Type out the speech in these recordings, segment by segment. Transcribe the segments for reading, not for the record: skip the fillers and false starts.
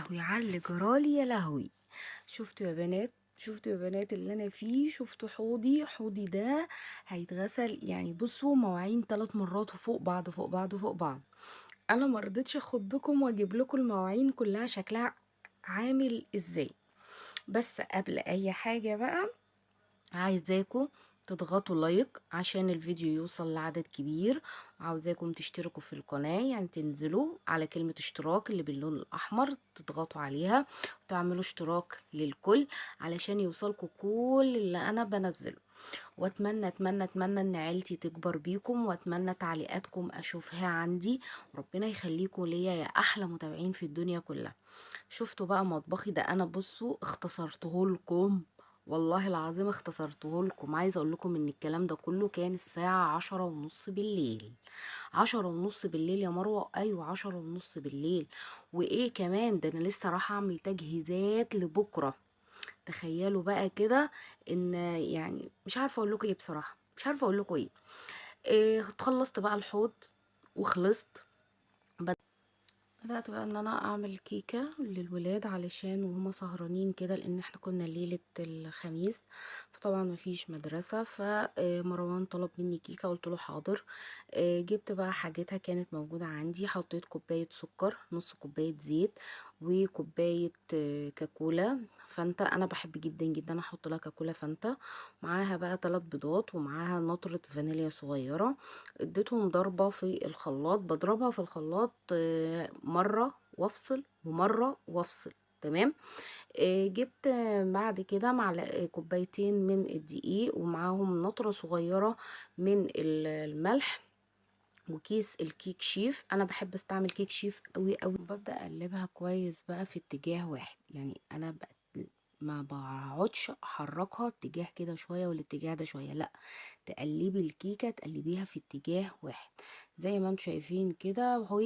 لهوي على اللي جرالي يا لهوي. شفتوا يا بنات؟ شفتوا يا بنات اللي انا فيه؟ شفتوا حوضي ده هيتغسل؟ يعني بصوا، مواعين 3 مرات وفوق بعض فوق بعض فوق بعض. انا مرضتش اخدكم واجيب لكم المواعين كلها شكلها عامل ازاي. بس قبل اي حاجة بقى، عايزاكم تضغطوا لايك عشان الفيديو يوصل لعدد كبير، وعاوزاكم تشتركوا في القناة، يعني تنزلوا على كلمة اشتراك اللي باللون الأحمر تضغطوا عليها وتعملوا اشتراك للكل علشان يوصلكوا كل اللي أنا بنزله. واتمنى اتمنى اتمنى ان عيلتي تكبر بيكم، واتمنى تعليقاتكم اشوفها عندي. ربنا يخليكم ليا يا احلى متابعين في الدنيا كلها. شفتوا بقى مطبخي ده؟ انا بصوا اختصرته لكم، والله العظيم اختصرته لكم. عايزه اقول لكم ان الكلام ده كله كان الساعه 10:30 بالليل. 10:30 بالليل يا مروه، ايوه 10:30 بالليل. وايه كمان؟ ده انا لسه راح اعمل تجهيزات لبكره. تخيلوا بقى كده. ان يعني مش عارفه اقول لكم ايه بصراحه، مش عارفه اقول لكم إيه. خلصت بقى الحوض وخلصت. بدأت بقى ان انا اعمل كيكة للولاد علشان وهما سهرانين كده، لان احنا كنا ليلة الخميس، فطبعا مفيش مدرسة. فمروان طلب مني كيكة، قلت له حاضر. جبت بقى حاجتها كانت موجودة عندي. حطيت كوباية سكر، نص كوباية زيت، وكوباية كاكولا فانتا. انا بحب جدا جدا احط لها كاكولا فانتا. معاها بقى 3 بيضات، ومعاها نطرة فانيليا صغيرة. اديتهم ضربة في الخلاط. بضربها في الخلاط مرة وافصل ومرة وافصل. تمام. جبت بعد كده كوبايتين من الدقيق، ومعاهم نطرة صغيرة من الملح، وكيس الكيك شيف. انا بحب استعمل كيك شيف قوي قوي. ببدأ اقلبها كويس بقى في اتجاه واحد، يعني انا ما بقعدش احركها اتجاه كده شويه والاتجاه ده شويه، لا. تقلبي الكيكه تقلبيها في اتجاه واحد زي ما انتم شايفين كده. وهو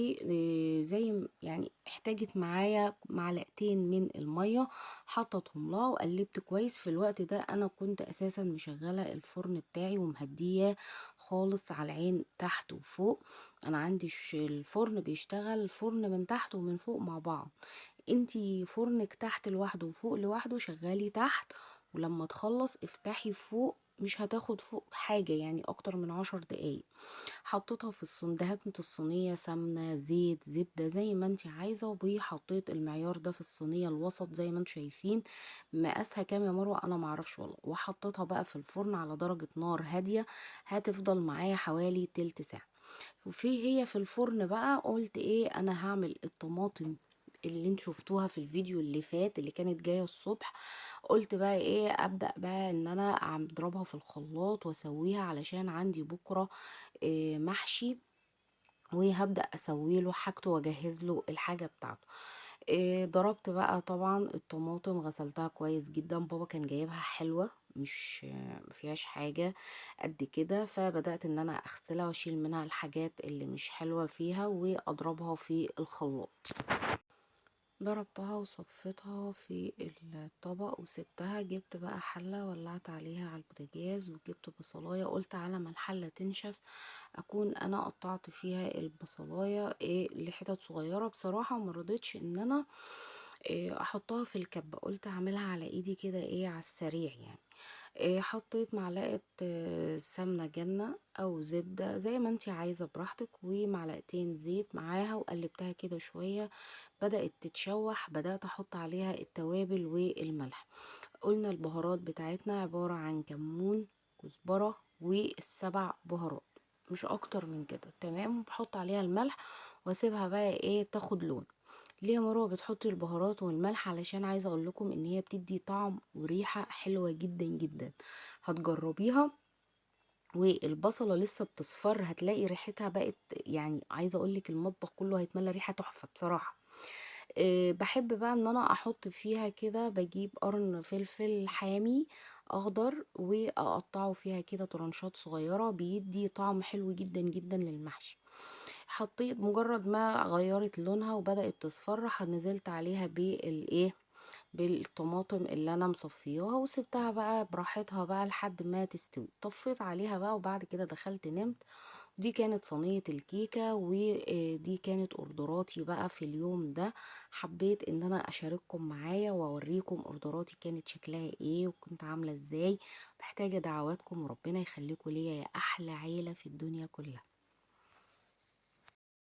يعني احتاجت معايا معلقتين من الميه، حطتهم لها وقلبت كويس. في الوقت ده انا كنت اساسا مشغله الفرن بتاعي ومهديه خالص على العين تحت وفوق. انا عندي الفرن بيشتغل الفرن من تحت ومن فوق مع بعض. انتي فرنك تحت لوحده وفوق لوحده، شغالي تحت، ولما تخلص افتحي فوق. مش هتاخد فوق حاجة يعني اكتر من 10 دقايق. حطيتها في دهنت الصينية سمنة زيت زبدة زي ما انتي عايزة، وحطيت المعيار ده في الصينية الوسط زي ما انتوا شايفين. مقاسها كام يا مروة؟ انا معرفش والله. وحطيتها بقى في الفرن على درجة نار هادية. هتفضل معايا حوالي تلت ساعة. هي في الفرن بقى قلت ايه، انا هعمل الطماطم اللي انت شفتوها في الفيديو اللي فات اللي كانت جايه الصبح. قلت بقى ايه، ابدا بقى ان انا اضربها في الخلاط واسويها علشان عندي بكره إيه محشي، وهبدا اسوي له حاجته واجهز له الحاجه بتاعته. إيه، ضربت بقى طبعا الطماطم، غسلتها كويس جدا. بابا كان جايبها حلوة، مش مفيهاش حاجة قد كده. فبدأت ان انا اغسلها واشيل منها الحاجات اللي مش حلوة فيها واضربها في الخلاط. ضربتها وصفيتها في الطبق وسبتها. جبت بقى حلة ولعت عليها على البوتاجاز، وجبت بصلاية. قلت على ما الحلة تنشف اكون انا قطعت فيها البصلاية ايه لحتت صغيرة بصراحة. ومرضتش ان انا إيه احطها في الكبة، قلت اعملها على ايدي كده ايه على السريع يعني. إيه، حطيت معلقة سمنة جنة او زبدة زي ما انتي عايزة براحتك، ومعلقتين زيت معاها، وقلبتها كده شوية. بدأت تتشوح. بدأت احط عليها التوابل والملح. قلنا البهارات بتاعتنا عبارة عن كمون، كزبرة، والسبع بهارات، مش اكتر من كده. تمام. بحط عليها الملح واسيبها بقى ايه تاخد لون. ليه يا مروه بتحطي البهارات والملح؟ علشان عايزه اقول لكم ان هي بتدي طعم وريحه حلوه جدا جدا. هتجربيها. والبصله لسه بتصفر هتلاقي ريحتها بقت، يعني عايزه اقول لك المطبخ كله هيتملى ريحه تحفه بصراحه. بحب بقى ان انا احط فيها كده، بجيب قرن فلفل حامي اخضر واقطعه فيها كده طرنشات صغيرة، بيدي طعم حلو جدا جدا للمحشي. حطيت مجرد ما غيرت لونها وبدأت تصفر، نزلت عليها بالايه بالطماطم اللي انا مصفياها، وسبتها بقى براحتها بقى لحد ما تستوي. طفيت عليها بقى، وبعد كده دخلت نمت. دي كانت صينية الكيكة، ودي كانت اوردراتي بقى في اليوم ده. حبيت ان انا اشارككم معايا واوريكم اوردراتي كانت شكلها ايه وكنت عاملة ازاي. محتاجة دعواتكم وربنا يخليكم ليا يا احلى عيلة في الدنيا كلها.